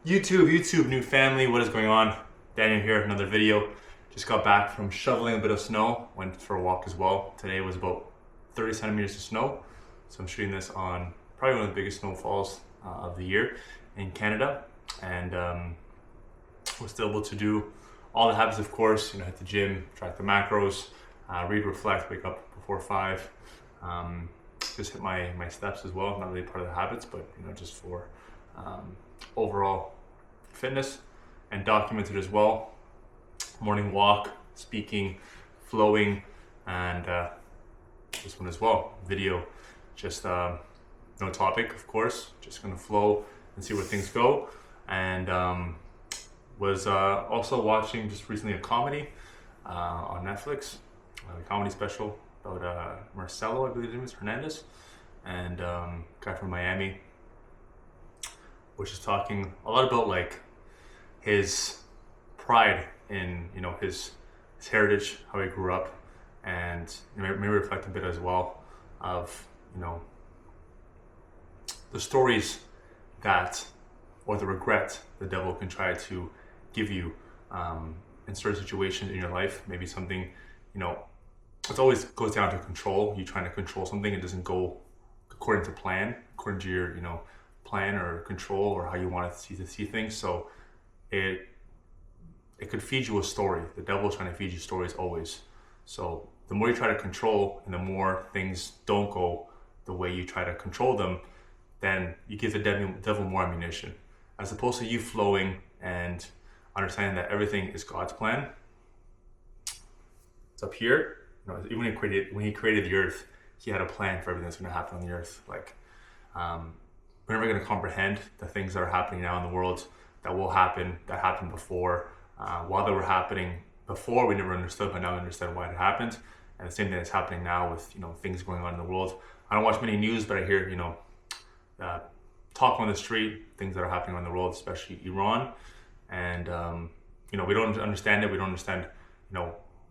YouTube, new family, what is going on? Daniel here, another video. Just got back from shoveling a bit of snow, went for a walk as well. Today was about 30 centimeters of snow. So I'm shooting this on probably one of the biggest snowfalls of the year in Canada. And was still able to do all the habits, of course, hit the gym, track the macros, read, reflect, wake up before 5. Just hit my steps as well, not really part of the habits, but just for overall fitness, and documented as well. Morning walk, speaking, flowing, and this one as well, video. Just no topic, of course, just gonna flow and see where things go. And was also watching just recently a comedy on Netflix, a comedy special about Marcelo, I believe his name is, Hernandez, and guy from Miami, which is talking a lot about like his pride in his heritage, how he grew up, and maybe reflect a bit as well of the stories that, or the regret the devil can try to give you in certain situations in your life. Maybe something, it always goes down to control. You trying to control something, it doesn't go according to plan, according to your plan or control or how you want to see things. So it could feed you a story. The devil is trying to feed you stories always. So the more you try to control and the more things don't go the way you try to control them, then you give the devil more ammunition, as opposed to you flowing and understanding that everything is God's plan. It's up here. Even when he created the earth, he had a plan for everything that's going to happen on the earth. We're never going to comprehend the things that are happening now in the world that will happen, that happened before. While they were happening before, we never understood, but now we understand why it happened. And the same thing is happening now with things going on in the world. I don't watch many news, but I hear talk on the street, things that are happening on the world, especially Iran. And we don't understand it. We don't understand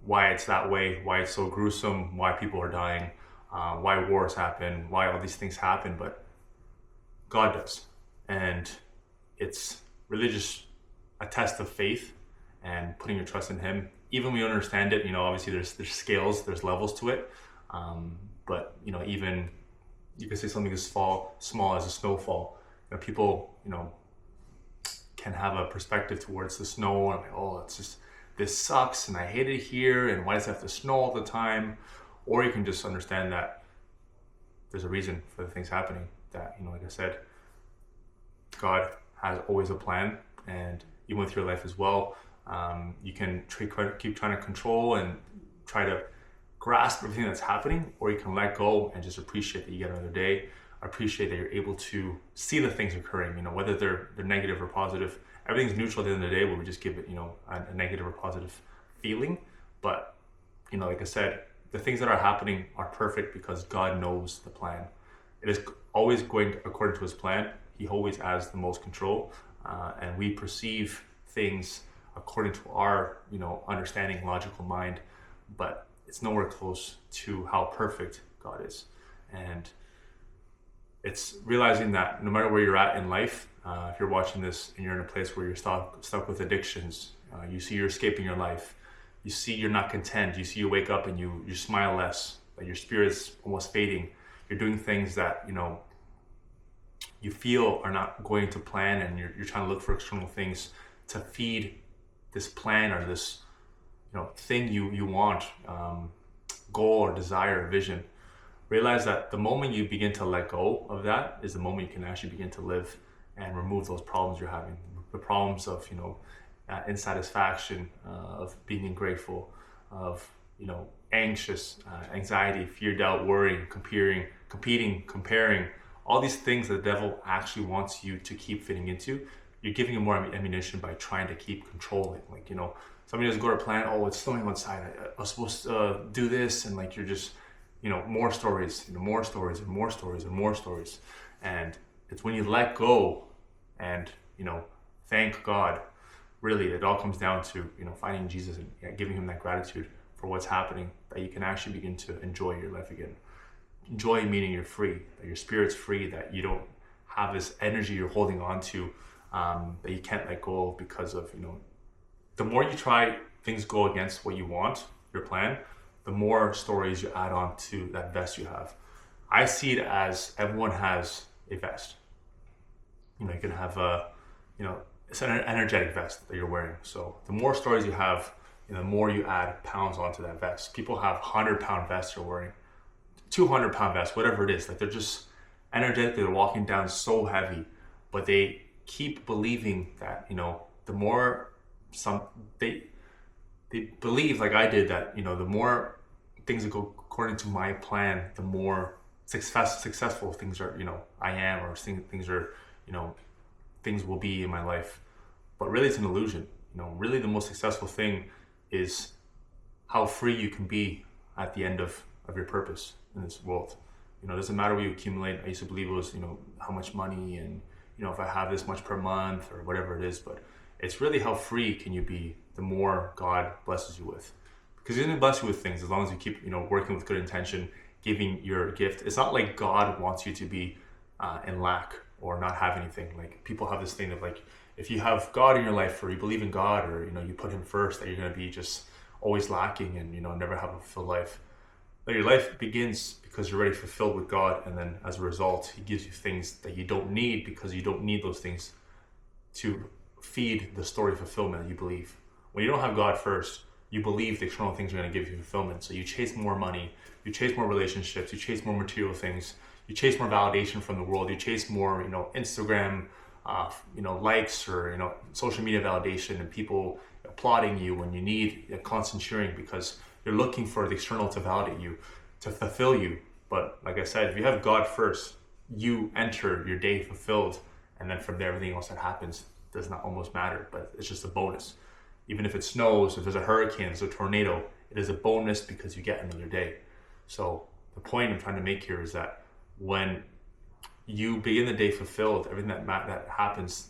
why it's that way, why it's so gruesome, why people are dying, why wars happen, why all these things happen. But God does, and it's really just a test of faith and putting your trust in Him. Even when you don't understand it, obviously there's scales, there's levels to it. But even you could say something as small as a snowfall. People can have a perspective towards the snow, and it's just, this sucks, and I hate it here, and why does it have to snow all the time? Or you can just understand that there's a reason for the things happening. That like I said, God has always a plan, and even with your life as well, you can keep trying to control and try to grasp everything that's happening, or you can let go and just appreciate that you get another day. Appreciate that you're able to see the things occurring. Whether they're negative or positive, everything's neutral at the end of the day, where we just give it a negative or positive feeling. But like I said, the things that are happening are perfect because God knows the plan. It is always going according to His plan. He always has the most control, and we perceive things according to our understanding, logical mind, but it's nowhere close to how perfect God is. And it's realizing that no matter where you're at in life, if you're watching this and you're in a place where you're stuck with addictions, you see you're escaping your life, you see you're not content, you see you wake up and you smile less, that your spirit's almost fading, you're doing things that you feel are not going to plan, and you're trying to look for external things to feed this plan or this thing you want, goal or desire or vision. Realize that the moment you begin to let go of that is the moment you can actually begin to live and remove those problems you're having, the problems of insatisfaction, of being ungrateful, of anxious, anxiety, fear, doubt, worrying, competing, comparing, all these things that the devil actually wants you to keep fitting into. You're giving him more ammunition by trying to keep controlling. Somebody doesn't go to plan, it's snowing outside, I was supposed to do this, and you're just more stories, more stories and more stories and more stories. And it's when you let go and thank God, really it all comes down to finding Jesus and giving Him that gratitude for what's happening, that you can actually begin to enjoy your life again. Enjoy meaning you're free, that your spirit's free, that you don't have this energy you're holding on to that you can't let go of because of, the more you try things go against what you want, your plan, the more stories you add on to that vest you have. I see it as everyone has a vest. You can have it's an energetic vest that you're wearing. So the more stories you have, the more you add pounds onto that vest. People have 100-pound vests they're wearing, 200-pound vests, whatever it is. Like, they're just energetic. They're walking down so heavy, but they keep believing that, the more they believe, like I did, that, the more things that go according to my plan, the more successful things are, I am, or things are, things will be in my life. But really, it's an illusion. Really the most successful thing is how free you can be at the end of your purpose in this world. It doesn't matter what you accumulate. I used to believe it was, how much money and, if I have this much per month or whatever it is, but it's really how free can you be the more God blesses you with. Because He's going to bless you with things as long as you keep, working with good intention, giving your gift. It's not like God wants you to be in lack or not have anything. Like, people have this thing of, like, if you have God in your life, or you believe in God, or you put Him first, that you're going to be just always lacking and never have a fulfilled life. But your life begins because you're already fulfilled with God, and then as a result, He gives you things that you don't need, because you don't need those things to feed the story of fulfillment that you believe. When you don't have God first, you believe the external things are going to give you fulfillment. So you chase more money, you chase more relationships, you chase more material things, you chase more validation from the world, you chase more, Instagram, likes, or, social media validation, and people applauding you when you need a constant cheering, because you're looking for the external to validate you, to fulfill you. But like I said, if you have God first, you enter your day fulfilled, and then from there, everything else that happens does not almost matter, but it's just a bonus. Even if it snows, if there's a hurricane, there's a tornado, it is a bonus because you get another day. So the point I'm trying to make here is that when you begin the day fulfilled, everything that happens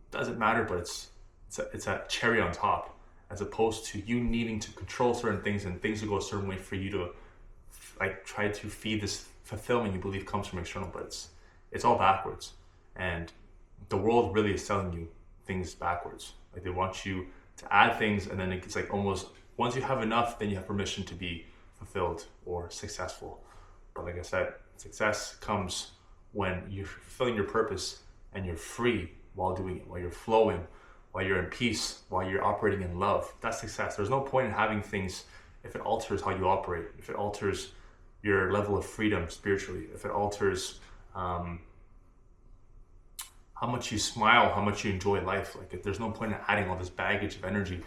doesn't matter, but it's a cherry on top, as opposed to you needing to control certain things and things to go a certain way for you to try to feed this fulfillment you believe comes from external. But it's all backwards, and the world really is telling you things backwards. Like, they want you to add things, and then it's like almost once you have enough, then you have permission to be fulfilled or successful. But like I said, success comes when you're fulfilling your purpose and you're free while doing it, while you're flowing, while you're in peace, while you're operating in love. That's success. There's no point in having things if it alters how you operate, if it alters your level of freedom spiritually, if it alters how much you smile, how much you enjoy life. Like, if there's no point in adding all this baggage of energy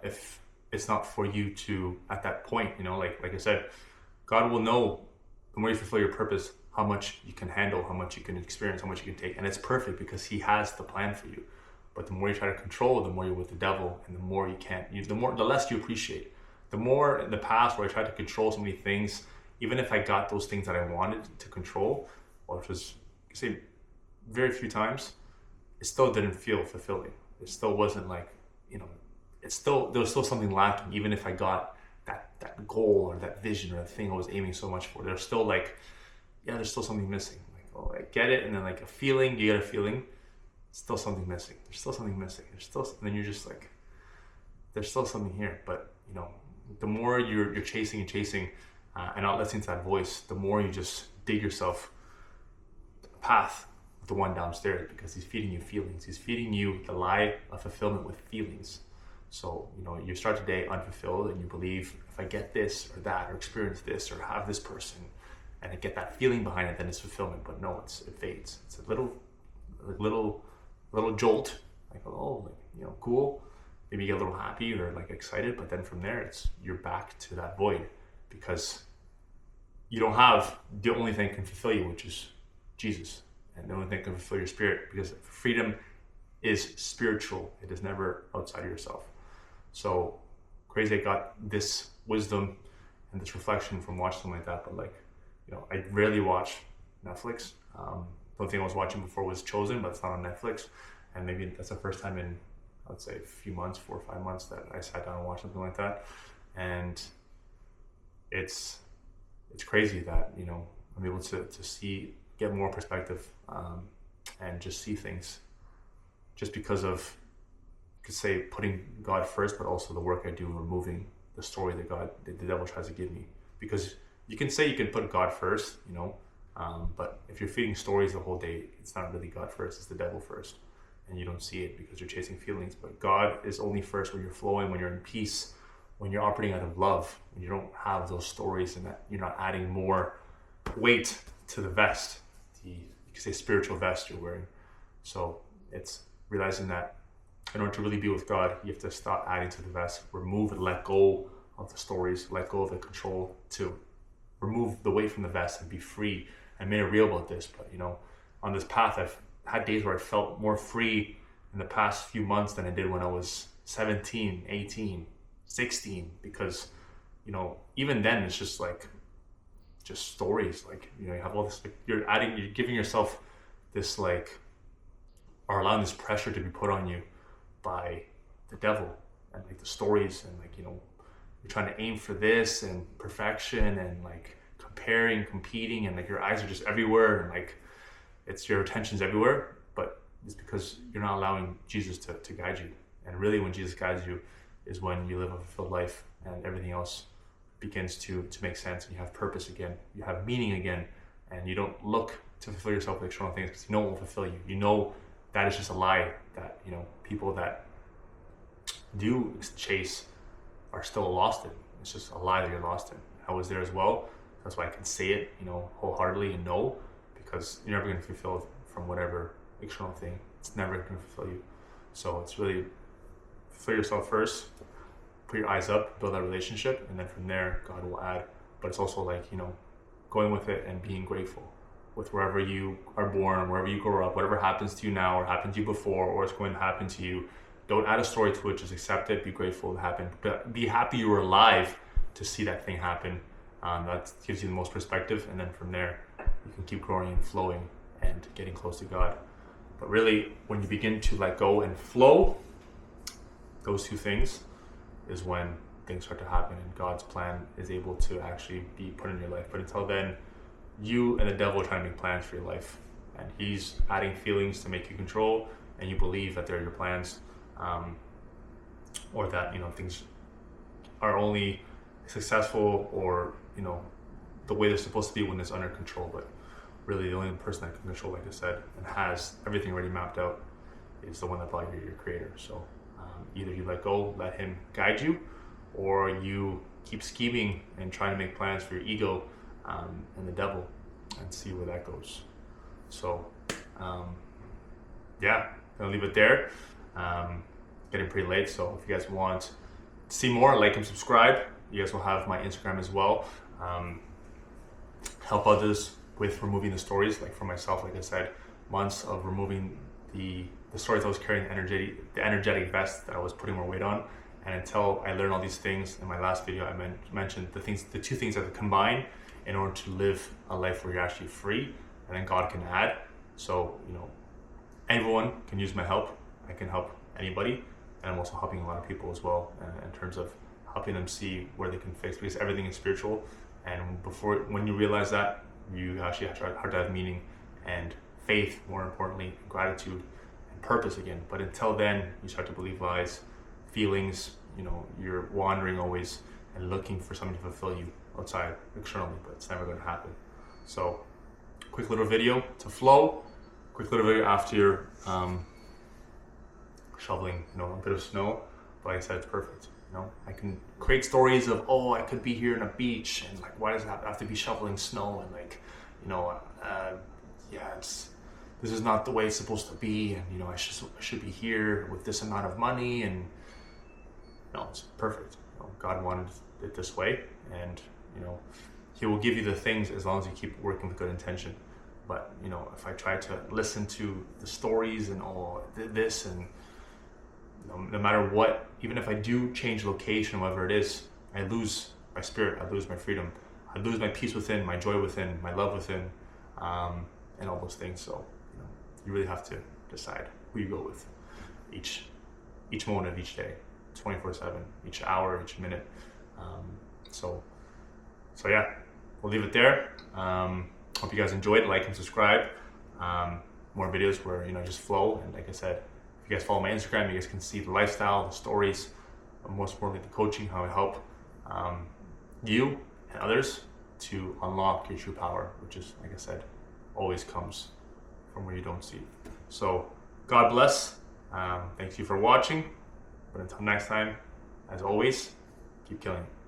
if it's not for you to, at that point, like I said, God will know the more you fulfill your purpose, how much you can handle, how much you can experience, how much you can take. And it's perfect because He has the plan for you. But the more you try to control, the more you're with the devil, and the more you can't, the less you appreciate. The more in the past where I tried to control so many things, even if I got those things that I wanted to control, which was, say, very few times, it still didn't feel fulfilling. It still wasn't like, there was still something lacking, even if I got that goal or that vision or that thing I was aiming so much for. There's still there's still something missing. Like, oh, I get it, and then like a feeling, you get a feeling, still something missing. There's still something missing. And then you're just like, there's still something here. But the more you're chasing and not listening to that voice, the more you just dig yourself a path with the one downstairs, because He's feeding you feelings. He's feeding you the lie of fulfillment with feelings. So, you start the day unfulfilled, and you believe, if I get this or that, or experience this, or have this person, and I get that feeling behind it, then it's fulfillment. But no, it fades. It's a little jolt, like, oh, cool. Maybe you get a little happy or like excited, but then from there, you're back to that void, because you don't have the only thing that can fulfill you, which is Jesus, and the only thing that can fulfill your spirit, because freedom is spiritual. It is never outside of yourself. So crazy I got this wisdom and this reflection from watching something like that. But I rarely watch Netflix. The only thing I was watching before was Chosen, but it's not on Netflix. And maybe that's the first time in, I would say, a few months, 4 or 5 months, that I sat down and watched something like that. And it's crazy that, I'm able to get more perspective and just see things just because of, you could say, putting God first, but also the work I do removing the story that the devil tries to give me. Because you can say you can put God first, but if you're feeding stories the whole day, it's not really God first, it's the devil first. And you don't see it because you're chasing feelings. But God is only first when you're flowing, when you're in peace, when you're operating out of love, when you don't have those stories and that you're not adding more weight to the vest, you could say spiritual vest you're wearing. So it's realizing that in order to really be with God, you have to stop adding to the vest, remove and let go of the stories, let go of the control, to remove the weight from the vest and be free. I made a reel about this, but on this path, I've had days where I felt more free in the past few months than I did when I was 17, 18, 16, because, even then it's just stories. You have all this, you're giving yourself this or allowing this pressure to be put on you by the devil and the stories, and you're trying to aim for this and perfection and comparing, competing, and your eyes are just everywhere, and it's your attention's everywhere, but it's because you're not allowing Jesus to guide you. And really, when Jesus guides you is when you live a fulfilled life and everything else begins to make sense, and you have purpose again, you have meaning again, and you don't look to fulfill yourself with external things because it won't fulfill you. That is just a lie that people that do chase are still lost in. It's just a lie that you're lost in. I was there as well. That's why I can say it, wholeheartedly and know, because you're never going to fulfill from whatever external thing. It's never going to fulfill you. So it's really fulfill yourself first, put your eyes up, build that relationship, and then from there, God will add. But it's also going with it and being grateful with wherever you are born, wherever you grow up, whatever happens to you now or happened to you before or is going to happen to you. Don't add a story to it, just accept it, be grateful it happened. But be happy you were alive to see that thing happen. That gives you the most perspective, and then from there, you can keep growing and flowing and getting close to God. But really, when you begin to let go and flow, those two things is when things start to happen and God's plan is able to actually be put in your life. But until then, you and the devil are trying to make plans for your life, and he's adding feelings to make you control, and you believe that they're your plans, or that things are only successful or the way they're supposed to be when it's under control. But really, the only person that can control, like I said, and has everything already mapped out is the one that brought you, your creator. So either you let go, let him guide you, or you keep scheming and trying to make plans for your ego and the devil, and see where that goes. So gonna leave it there. Getting pretty late, so if you guys want to see more, like and subscribe. You guys will have my Instagram as well. Help others with removing the stories. For myself, like I said, months of removing the stories I was carrying, the energetic vest that I was putting more weight on. And until I learned all these things, in my last video I mentioned the two things that combine in order to live a life where you're actually free, and then God can add. So everyone can use my help. I can help anybody, and I'm also helping a lot of people as well in terms of helping them see where they can fix, because everything is spiritual. And when you realize that, you actually have to have meaning and faith, more importantly, gratitude and purpose again. But until then, you start to believe lies, feelings, you're wandering always and looking for something to fulfill you outside externally, but it's never going to happen. So quick little video to flow, quick little video after you're shoveling a bit of snow. But like I said, it's perfect. I can create stories of, I could be here on a beach, and why does it have to be shoveling snow, and this is not the way it's supposed to be, and I should be here with this amount of money, and it's perfect. God wanted it this way, and he will give you the things as long as you keep working with good intention. But if I try to listen to the stories and all this, and no matter what, even if I do change location, whatever it is, I lose my spirit, I lose my freedom, I lose my peace within, my joy within, my love within, and all those things. So you really have to decide who you go with each moment of each day, 24/7, each hour, each minute. So yeah, we'll leave it there. Hope you guys enjoyed. Like and subscribe. More videos where just flow, and like I said, if you guys follow my Instagram, you guys can see the lifestyle, the stories, but most importantly, the coaching, how I help you and others to unlock your true power, which is, like I said, always comes from where you don't see. So God bless. Thank you for watching. But until next time, as always, keep killing it.